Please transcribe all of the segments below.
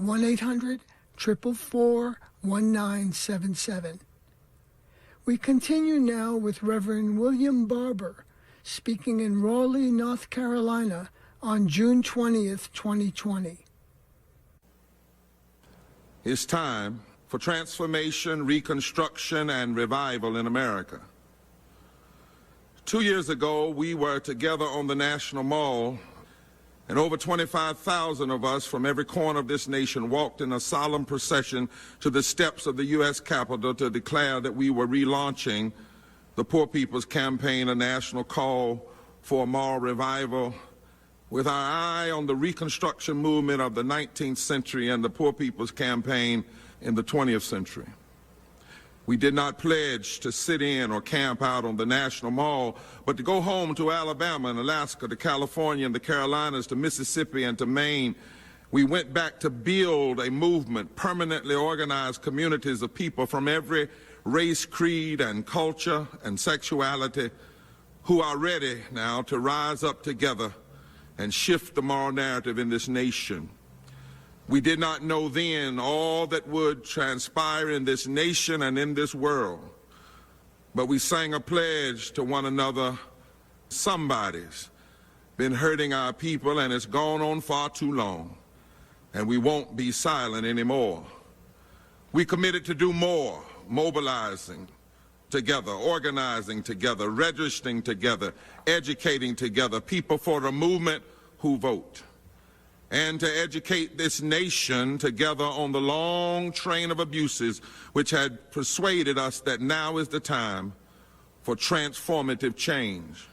1-800-444-1977. We continue now with Reverend William Barber, speaking in Raleigh, North Carolina on June 20th, 2020. It's time for transformation, reconstruction, and revival in America. 2 years ago, we were together on the National Mall, and over 25,000 of us from every corner of this nation walked in a solemn procession to the steps of the U.S. Capitol to declare that we were relaunching the Poor People's Campaign, a national call for a moral revival, with our eye on the Reconstruction movement of the 19th century and the Poor People's Campaign in the 20th century. We did not pledge to sit in or camp out on the National Mall, but to go home to Alabama and Alaska, to California and the Carolinas, to Mississippi and to Maine. We went back to build a movement, permanently organized communities of people from every race, creed, and culture and sexuality who are ready now to rise up together and shift the moral narrative in this nation. We did not know then all that would transpire in this nation and in this world, but we sang a pledge to one another. Somebody's been hurting our people, and it's gone on far too long, and we won't be silent anymore. We committed to do more, mobilizing together, organizing together, registering together, educating together, people for the movement who vote, and to educate this nation together on the long train of abuses which had persuaded us that now is the time for transformative change.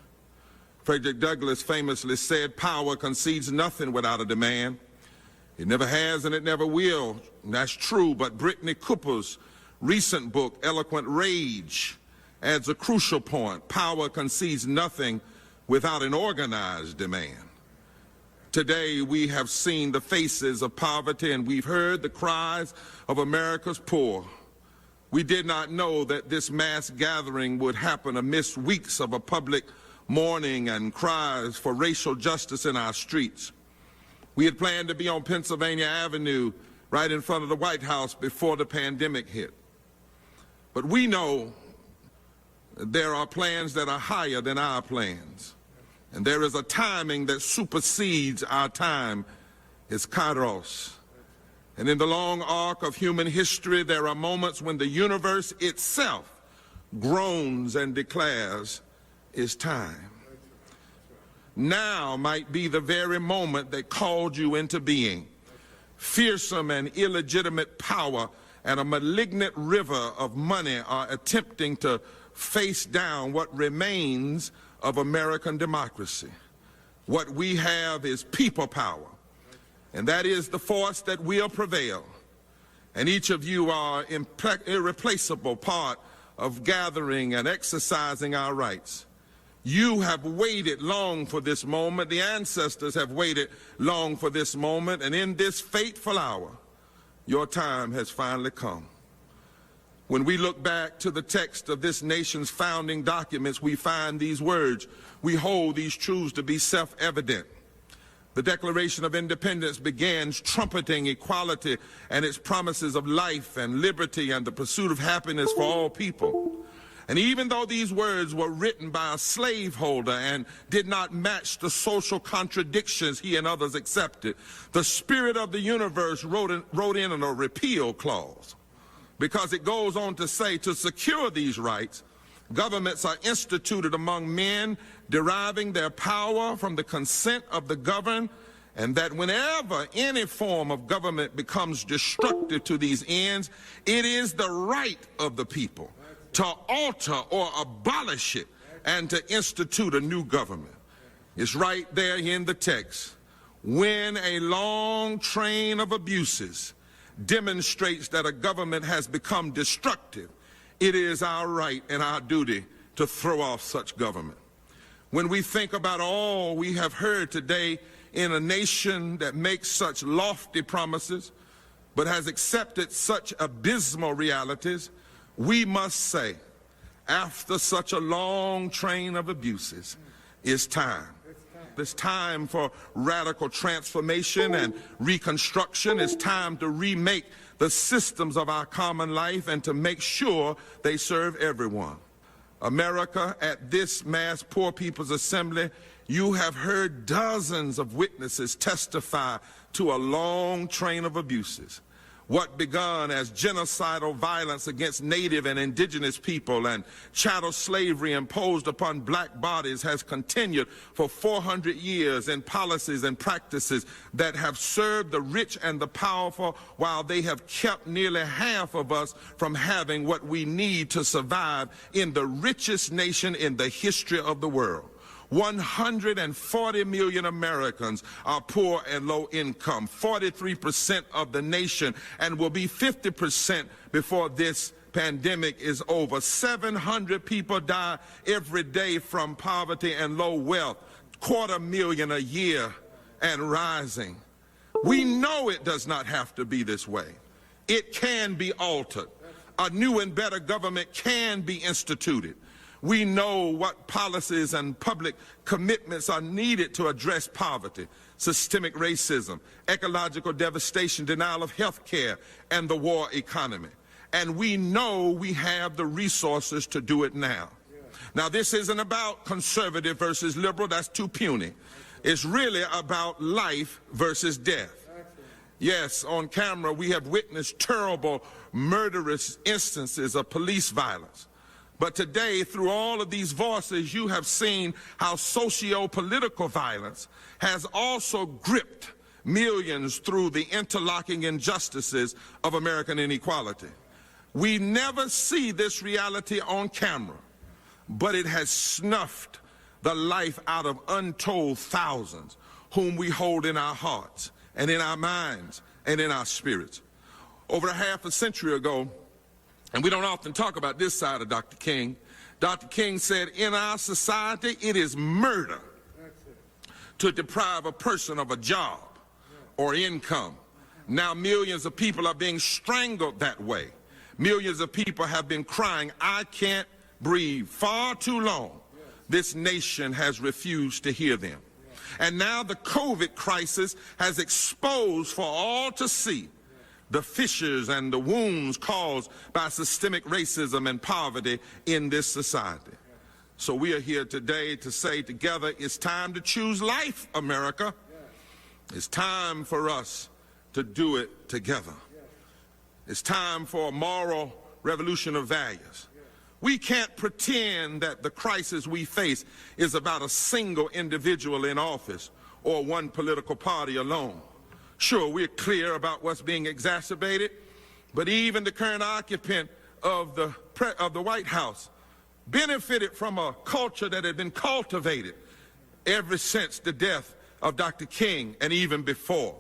Frederick Douglass famously said, "Power concedes nothing without a demand. It never has and it never will." And that's true, but Brittany Cooper's recent book, Eloquent Rage, adds a crucial point. Power concedes nothing without an organized demand. Today, we have seen the faces of poverty, and we've heard the cries of America's poor. We did not know that this mass gathering would happen amidst weeks of a public mourning and cries for racial justice in our streets. We had planned to be on Pennsylvania Avenue right in front of the White House before the pandemic hit. But we know there are plans that are higher than our plans. And there is a timing that supersedes our time. It's Kairos. And in the long arc of human history, there are moments when the universe itself groans and declares, "It's time." Now might be the very moment that called you into being. Fearsome and illegitimate power and a malignant river of money are attempting to face down what remains of American democracy. What we have is people power, and that is the force that will prevail. And each of you are an irreplaceable part of gathering and exercising our rights. You have waited long for this moment. The ancestors have waited long for this moment, and in this fateful hour, your time has finally come. When we look back to the text of this nation's founding documents, we find these words. We hold these truths to be self-evident. The Declaration of Independence begins trumpeting equality and its promises of life and liberty and the pursuit of happiness for all people. And even though these words were written by a slaveholder and did not match the social contradictions he and others accepted, the spirit of the universe wrote in a repeal clause. Because it goes on to say, to secure these rights, governments are instituted among men deriving their power from the consent of the governed, and that whenever any form of government becomes destructive to these ends, it is the right of the people to alter or abolish it and to institute a new government. It's right there in the text. When a long train of abuses demonstrates that a government has become destructive, it is our right and our duty to throw off such government. When we think about all we have heard today in a nation that makes such lofty promises but has accepted such abysmal realities, we must say, after such a long train of abuses, it's time. It's time for radical transformation and reconstruction. It's time to remake the systems of our common life and to make sure they serve everyone. America, at this mass poor people's assembly, you have heard dozens of witnesses testify to a long train of abuses. What begun as genocidal violence against native and indigenous people and chattel slavery imposed upon black bodies has continued for 400 years in policies and practices that have served the rich and the powerful, while they have kept nearly half of us from having what we need to survive in the richest nation in the history of the world. 140 million Americans are poor and low income, 43% of the nation, and will be 50% before this pandemic is over. 700 people die every day from poverty and low wealth, 250,000 a year and rising. We know it does not have to be this way. It can be altered. A new and better government can be instituted. We know what policies and public commitments are needed to address poverty, systemic racism, ecological devastation, denial of health care, and the war economy. And we know we have the resources to do it now. Now, this isn't about conservative versus liberal. That's too puny. It's really about life versus death. Yes, on camera, we have witnessed terrible, murderous instances of police violence. But today, through all of these voices, you have seen how socio-political violence has also gripped millions through the interlocking injustices of American inequality. We never see this reality on camera, but it has snuffed the life out of untold thousands whom we hold in our hearts and in our minds and in our spirits. Over a half a century ago, and we don't often talk about this side of Dr. King. Dr. King said, in our society, it is murder to deprive a person of a job or income. Now millions of people are being strangled that way. Millions of people have been crying, I can't breathe. Far too long, this nation has refused to hear them. And now the COVID crisis has exposed for all to see the fissures and the wounds caused by systemic racism and poverty in this society. So we are here today to say together, it's time to choose life, America. It's time for us to do it together. It's time for a moral revolution of values. We can't pretend that the crisis we face is about a single individual in office or one political party alone. Sure, we're clear about what's being exacerbated, but even the current occupant of the White House benefited from a culture that had been cultivated ever since the death of Dr. King and even before.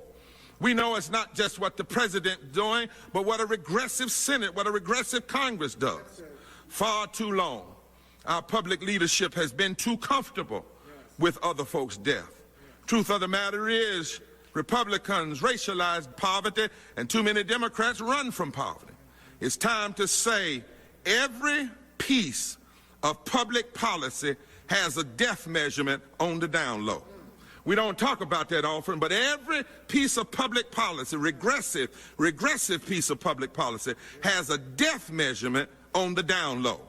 We know it's not just what the president is doing, but what a regressive Senate, what a regressive Congress does. Far too long, our public leadership has been too comfortable with other folks' death. Truth of the matter is, Republicans racialize poverty, and too many Democrats run from poverty. It's time to say every piece of public policy has a death measurement on the down low. We don't talk about that often, but every piece of public policy, regressive piece of public policy, has a death measurement on the down low.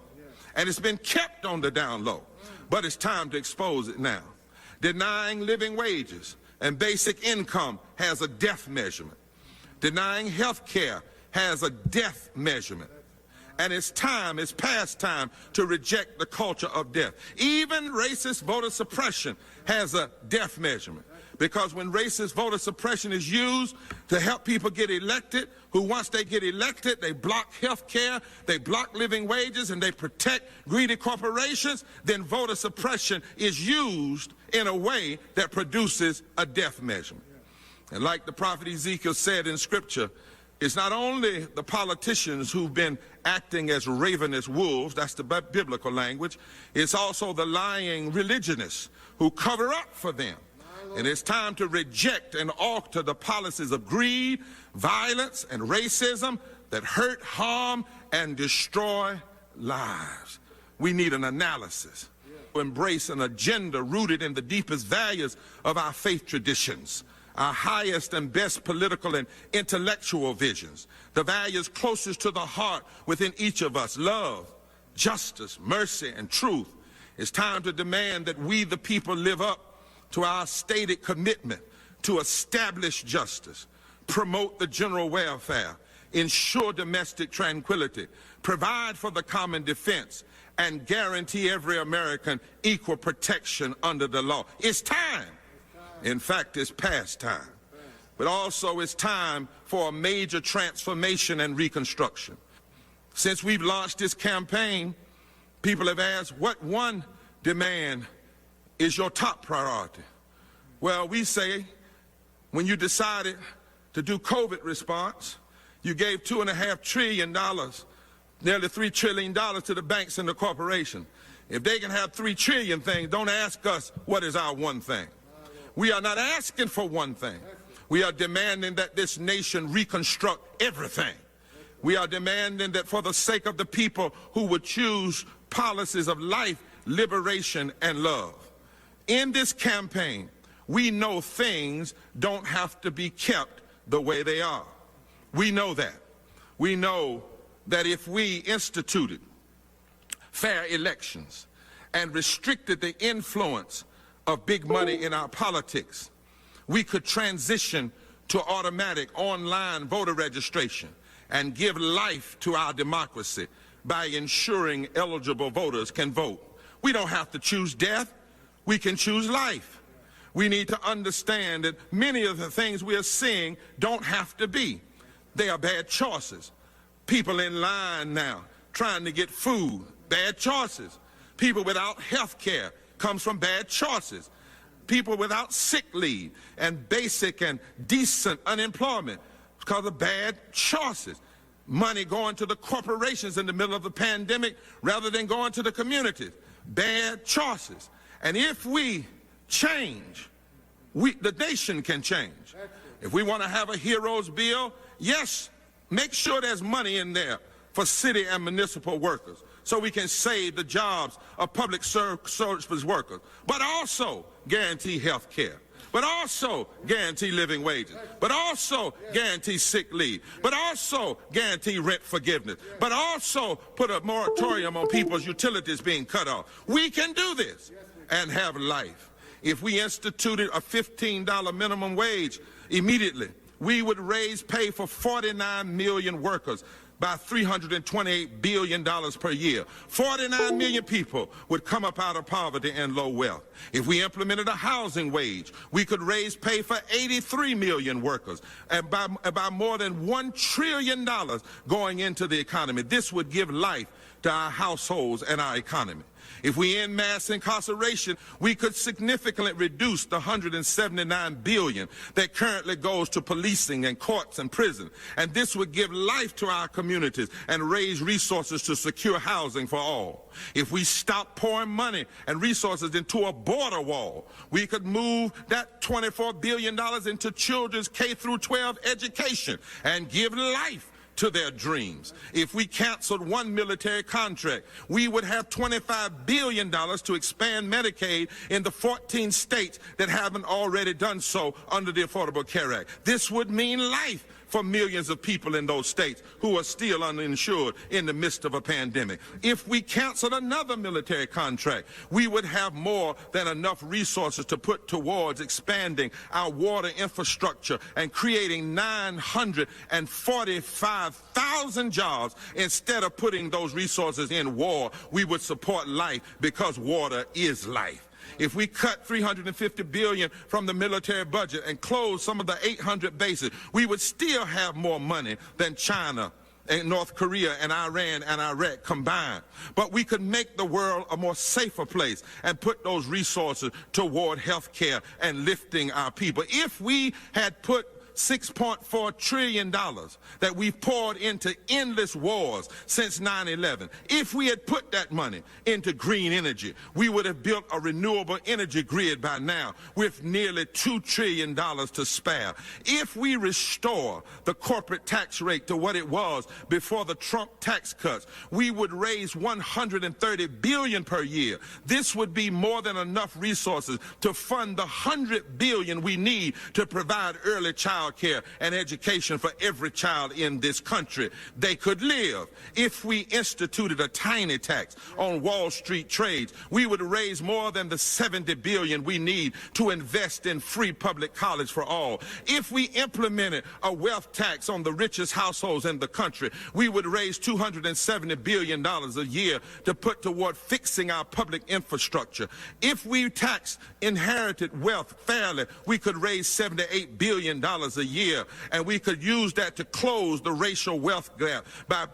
And it's been kept on the down low, but it's time to expose it now. Denying living wages and basic income has a death measurement. Denying health care has a death measurement. And it's past time to reject the culture of death. Even racist voter suppression has a death measurement. Because when racist voter suppression is used to help people get elected, who once they get elected, they block health care, they block living wages, and they protect greedy corporations, then voter suppression is used in a way that produces a death measurement. And like the prophet Ezekiel said in Scripture, it's not only the politicians who've been acting as ravenous wolves, that's the biblical language, it's also the lying religionists who cover up for them. And it's time to reject and alter the policies of greed, violence, and racism that hurt, harm, and destroy lives. We need an analysis. embrace an agenda rooted in the deepest values of our faith traditions, our highest and best political and intellectual visions, the values closest to the heart within each of us: love, justice, mercy, and truth. It's time to demand that we, the people, live up to our stated commitment to establish justice, promote the general welfare, ensure domestic tranquility, provide for the common defense, and guarantee every American equal protection under the law. It's time. In fact, it's past time. But also it's time for a major transformation and reconstruction. Since we've launched this campaign, people have asked, what one demand is your top priority? Well, we say, when you decided to do COVID response, you gave $2.5 trillion, nearly $3 trillion to the banks and the corporations. If they can have 3 trillion things, don't ask us what is our one thing. We are not asking for one thing. We are demanding that this nation reconstruct everything. We are demanding that for the sake of the people who would choose policies of life, liberation, and love. In this campaign, we know things don't have to be kept the way they are. We know that. We know that if we instituted fair elections and restricted the influence of big money in our politics, we could transition to automatic online voter registration and give life to our democracy by ensuring eligible voters can vote. We don't have to choose death. We can choose life. We need to understand that many of the things we are seeing don't have to be. They are bad choices. People in line now trying to get food, bad choices. People without health care comes from bad choices. People without sick leave and basic and decent unemployment because of bad choices. Money going to the corporations in the middle of the pandemic rather than going to the communities. Bad choices. And if we change, the nation can change. If we want to have a heroes bill, yes, make sure there's money in there for city and municipal workers so we can save the jobs of public service workers, but also guarantee health care, but also guarantee living wages, but also guarantee sick leave, but also guarantee rent forgiveness, but also put a moratorium on people's utilities being cut off. We can do this and have life. If we instituted a $15 minimum wage immediately, we would raise pay for 49 million workers by $328 billion per year. 49 million people would come up out of poverty and low wealth. If we implemented a housing wage, we could raise pay for 83 million workers and by more than $1 trillion going into the economy. This would give life to our households and our economy. If we end mass incarceration, we could significantly reduce the $179 billion that currently goes to policing and courts and prisons. And this would give life to our communities and raise resources to secure housing for all. If we stop pouring money and resources into a border wall, we could move that $24 billion into children's K-12 education and give life to their dreams. If we canceled one military contract, we would have $25 billion to expand Medicaid in the 14 states that haven't already done so under the Affordable Care Act. This would mean life for millions of people in those states who are still uninsured in the midst of a pandemic. If we canceled another military contract, we would have more than enough resources to put towards expanding our water infrastructure and creating 945,000 jobs. Instead of putting those resources in war, we would support life because water is life. If we cut $350 billion from the military budget and close some of the 800 bases, we would still have more money than China and North Korea and Iran and Iraq combined. But we could make the world a more safer place and put those resources toward health care and lifting our people. If we had put $6.4 trillion that we've poured into endless wars since 9/11. If we had put that money into green energy, we would have built a renewable energy grid by now with nearly $2 trillion to spare. If we restore the corporate tax rate to what it was before the Trump tax cuts, we would raise $130 billion per year. This would be more than enough resources to fund the $100 billion we need to provide early child care and education for every child in this country. They could live. If we instituted a tiny tax on Wall Street trades, we would raise more than the $70 billion we need to invest in free public college for all. If we implemented a wealth tax on the richest households in the country, we would raise $270 billion a year to put toward fixing our public infrastructure. If we taxed inherited wealth fairly, we could raise $78 billion a year, and we could use that to close the racial wealth gap by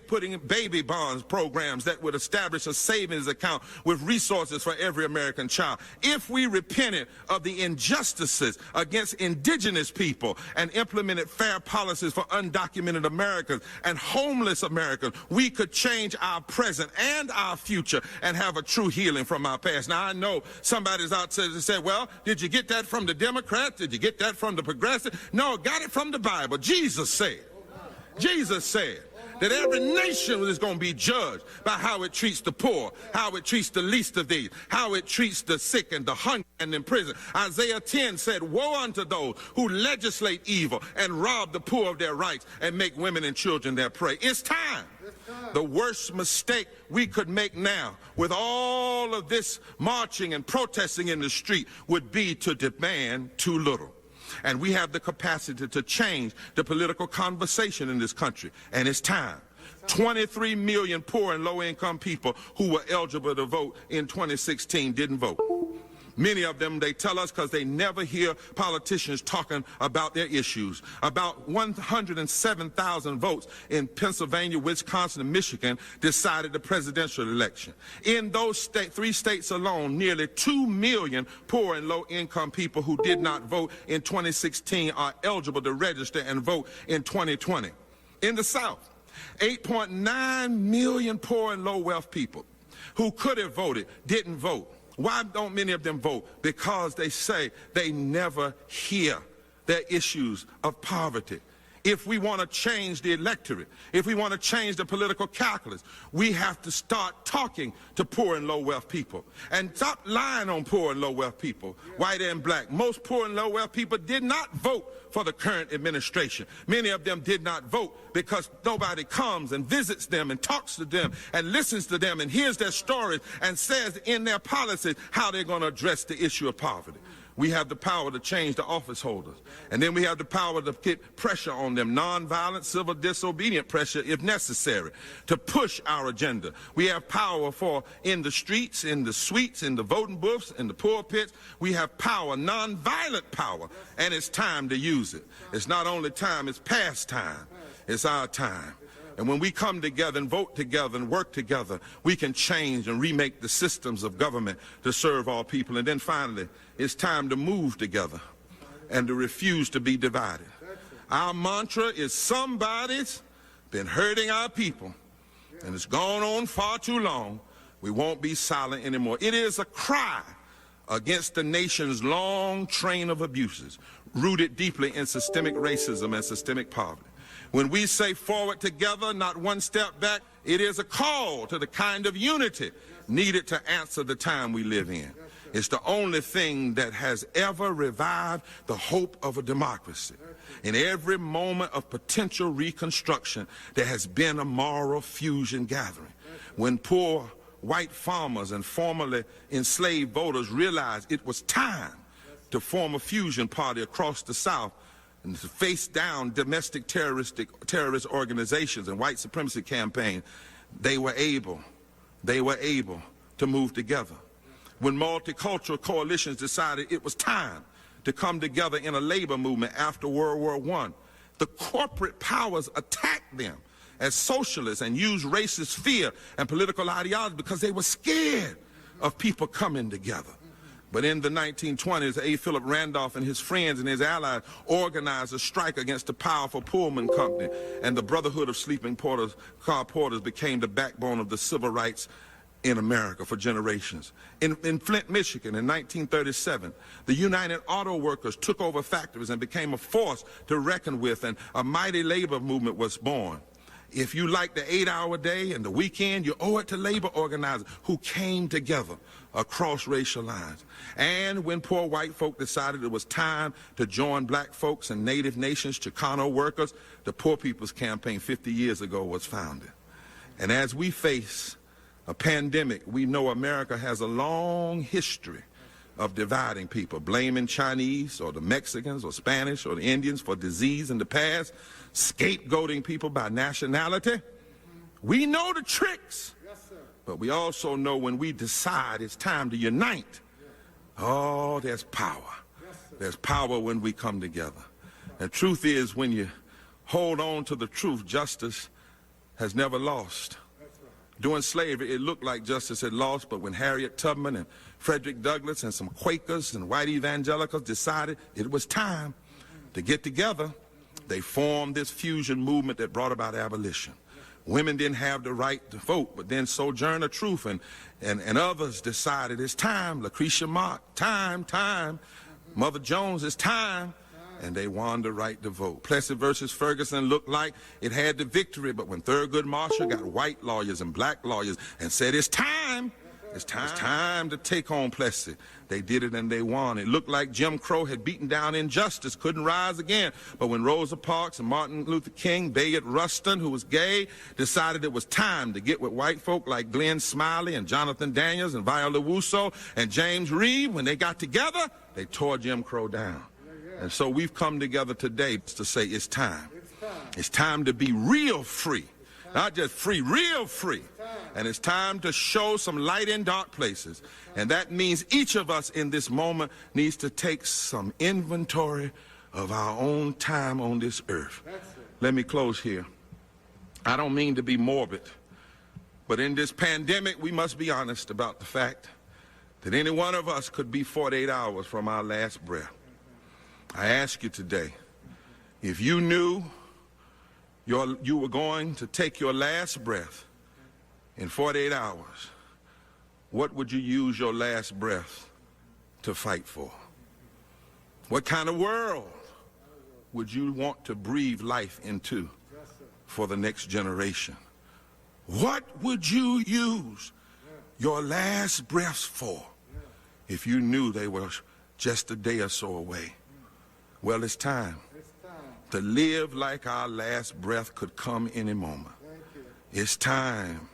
putting baby bonds programs that would establish a savings account with resources for every American child. If we repented of the injustices against indigenous people and implemented fair policies for undocumented Americans and homeless Americans, we could change our present and our future and have a true healing from our past. Now, I know somebody's out there to say, well, did you get that from the Democrats? Did you get that from the progressive? No, got it from the Bible. Jesus said that every nation is going to be judged by how it treats the poor, how it treats the least of these, how it treats the sick and the hungry and in prison. Isaiah 10 said, woe unto those who legislate evil and rob the poor of their rights and make women and children their prey. It's time. The worst mistake we could make now with all of this marching and protesting in the street would be to demand too little. And we have the capacity to change the political conversation in this country, and it's time. 23 million poor and low-income people who were eligible to vote in 2016 didn't vote. Many of them, they tell us, because they never hear politicians talking about their issues. About 107,000 votes in Pennsylvania, Wisconsin, and Michigan decided the presidential election. In those three states alone, nearly 2 million poor and low-income people who did not vote in 2016 are eligible to register and vote in 2020. In the South, 8.9 million poor and low-wealth people who could have voted didn't vote. Why don't many of them vote? Because they say they never hear their issues of poverty. If we want to change the electorate, if we want to change the political calculus, we have to start talking to poor and low-wealth people and stop lying on poor and low-wealth people, white and black. Most poor and low-wealth people did not vote for the current administration. Many of them did not vote because nobody comes and visits them and talks to them and listens to them and hears their stories and says in their policies how they're going to address the issue of poverty. We have the power to change the office holders. And then we have the power to get pressure on them, nonviolent, civil disobedient pressure if necessary, to push our agenda. We have power for in the streets, in the suites, in the voting booths, in the pulpits. We have power, nonviolent power, and it's time to use it. It's not only time, it's past time. It's our time. And when we come together and vote together and work together, we can change and remake the systems of government to serve all people. And then finally, it's time to move together and to refuse to be divided. Our mantra is somebody's been hurting our people, and it's gone on far too long. We won't be silent anymore. It is a cry against the nation's long train of abuses, rooted deeply in systemic racism and systemic poverty. When we say forward together, not one step back, it is a call to the kind of unity needed to answer the time we live in. It's the only thing that has ever revived the hope of a democracy. In every moment of potential reconstruction, there has been a moral fusion gathering. When poor white farmers and formerly enslaved voters realized it was time to form a fusion party across the South, and to face down domestic terrorist organizations and white supremacy campaigns, they were able to move together. When multicultural coalitions decided it was time to come together in a labor movement after World War I, the corporate powers attacked them as socialists and used racist fear and political ideology because they were scared of people coming together. But in the 1920s, A. Philip Randolph and his friends and his allies organized a strike against the powerful Pullman Company, and the Brotherhood of Sleeping Porters, Car Porters became the backbone of the civil rights in America for generations. In Flint, Michigan, in 1937, the United Auto Workers took over factories and became a force to reckon with, and a mighty labor movement was born. If you like the 8-hour day and the weekend, you owe it to labor organizers who came together across racial lines. And when poor white folk decided it was time to join black folks and native nations, Chicano workers, the Poor People's Campaign 50 years ago was founded. And as we face a pandemic, we know America has a long history of dividing people, blaming Chinese or the Mexicans or Spanish or the Indians for disease in the past, scapegoating people by nationality. We know the tricks, but we also know when we decide it's time to unite, oh, there's power. There's power when we come together. And truth is, when you hold on to the truth, justice has never lost. During slavery, it looked like justice had lost, but when Harriet Tubman and Frederick Douglass and some Quakers and white evangelicals decided it was time to get together, they formed this fusion movement that brought about abolition. Women didn't have the right to vote, but then Sojourner Truth and others decided it's time. Lucretia Mott, time. Mother Jones, it's time. And they won the right to vote. Plessy versus Ferguson looked like it had the victory, but when Thurgood Marshall got white lawyers and black lawyers and said, it's time to take on Plessy, they did it and they won. It looked like Jim Crow had beaten down injustice, couldn't rise again. But when Rosa Parks and Martin Luther King, Bayard Rustin, who was gay, decided it was time to get with white folk like Glenn Smiley and Jonathan Daniels and Viola Wusso and James Reed, when they got together, they tore Jim Crow down. And so we've come together today to say it's time. It's time to be real free. Not just free, real free. And it's time to show some light in dark places. And that means each of us in this moment needs to take some inventory of our own time on this earth. Let me close here. I don't mean to be morbid, but in this pandemic, we must be honest about the fact that any one of us could be 48 hours from our last breath. I ask you today, if you knew you were going to take your last breath in 48 hours, what would you use your last breath to fight for? What kind of world would you want to breathe life into for the next generation? What would you use your last breaths for if you knew they were just a day or so away? Well, it's time to live like our last breath could come any moment. It's time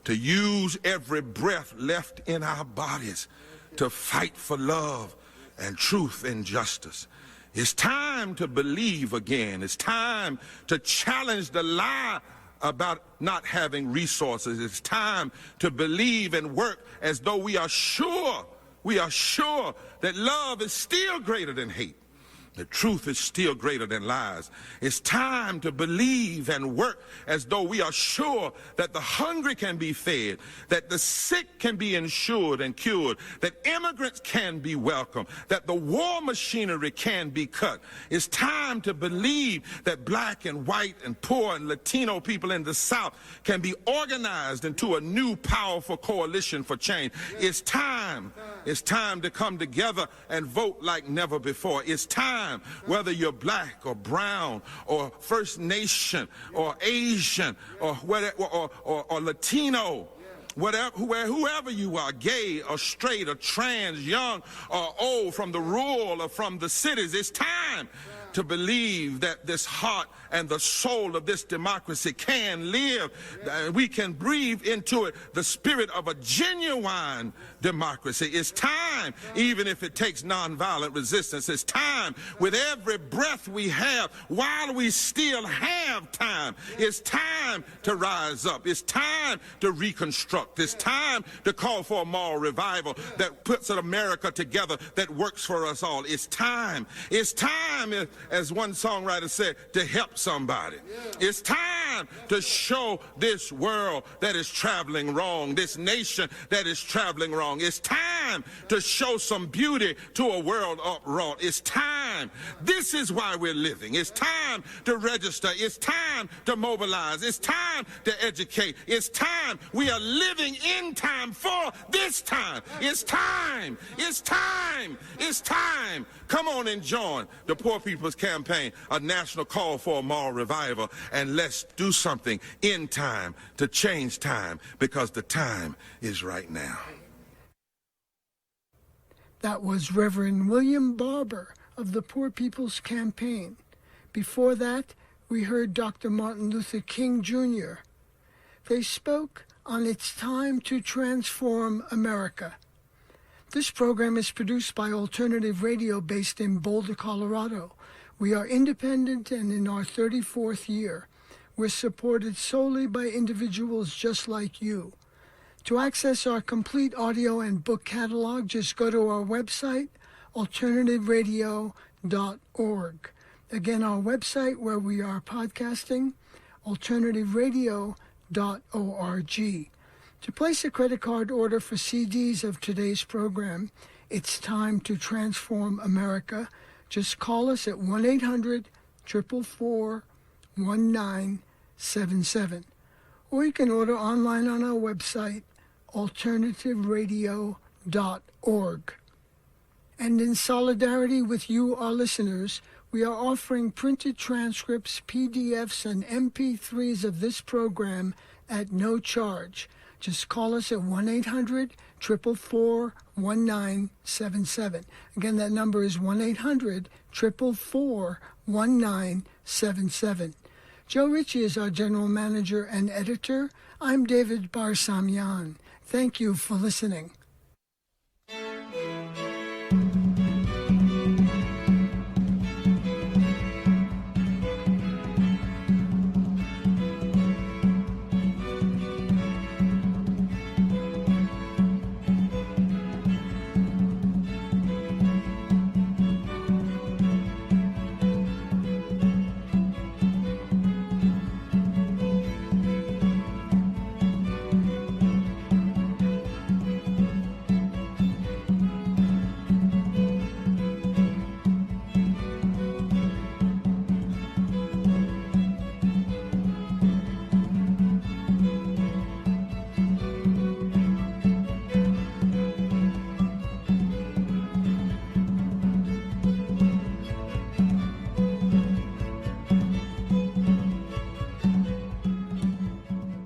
to use every breath left in our bodies to fight for love and truth and justice. It's time to believe again. It's time to challenge the lie about not having resources. It's time to believe and work as though we are sure that love is still greater than hate. The truth is still greater than lies. It's time to believe and work as though we are sure that the hungry can be fed, that the sick can be insured and cured, that immigrants can be welcomed, that the war machinery can be cut. It's time to believe that black and white and poor and Latino people in the South can be organized into a new powerful coalition for change. It's time to come together and vote like never before. It's time, whether you're black or brown or First Nation or Asian or whatever, or Latino, whoever you are, gay or straight or trans, young or old, from the rural or from the cities, it's time to believe that this heart and the soul of this democracy can live. We can breathe into it the spirit of a genuine democracy. It's time, even if it takes nonviolent resistance. It's time, with every breath we have, while we still have time. It's time to rise up. It's time to reconstruct. It's time to call for a moral revival that puts America together, that works for us all. It's time. It's time. as one songwriter said, to help somebody. It's time to show this world that is traveling wrong, this nation that is traveling wrong. It's time to show some beauty to a world upraught. It's time. This is why we're living. It's time to register. It's time to mobilize. It's time to educate. It's time. We are living in time for this time. It's time. It's time. It's time. Come on and join the Poor People's Campaign, a national call for a moral revival, and let's do something in time to change time, because the time is right now. That was Reverend William Barber of the Poor People's Campaign. Before that, we heard Dr. Martin Luther King Jr. They spoke on It's Time to Transform America. This program is produced by Alternative Radio based in Boulder, Colorado. We are independent and in our 34th year. We're supported solely by individuals just like you. To access our complete audio and book catalog, just go to our website, alternativeradio.org. Again, our website where we are podcasting, alternativeradio.org. To place a credit card order for CDs of today's program, It's Time to Transform America. Just call us at 1-800-444-1977. Or you can order online on our website, alternativeradio.org. And in solidarity with you, our listeners, we are offering printed transcripts, PDFs, and MP3s of this program at no charge. Just call us at 1-800-444-1977. Again, that number is 1-800-444-1977. Joe Ritchie is our general manager and editor. I'm David Barsamian. Thank you for listening.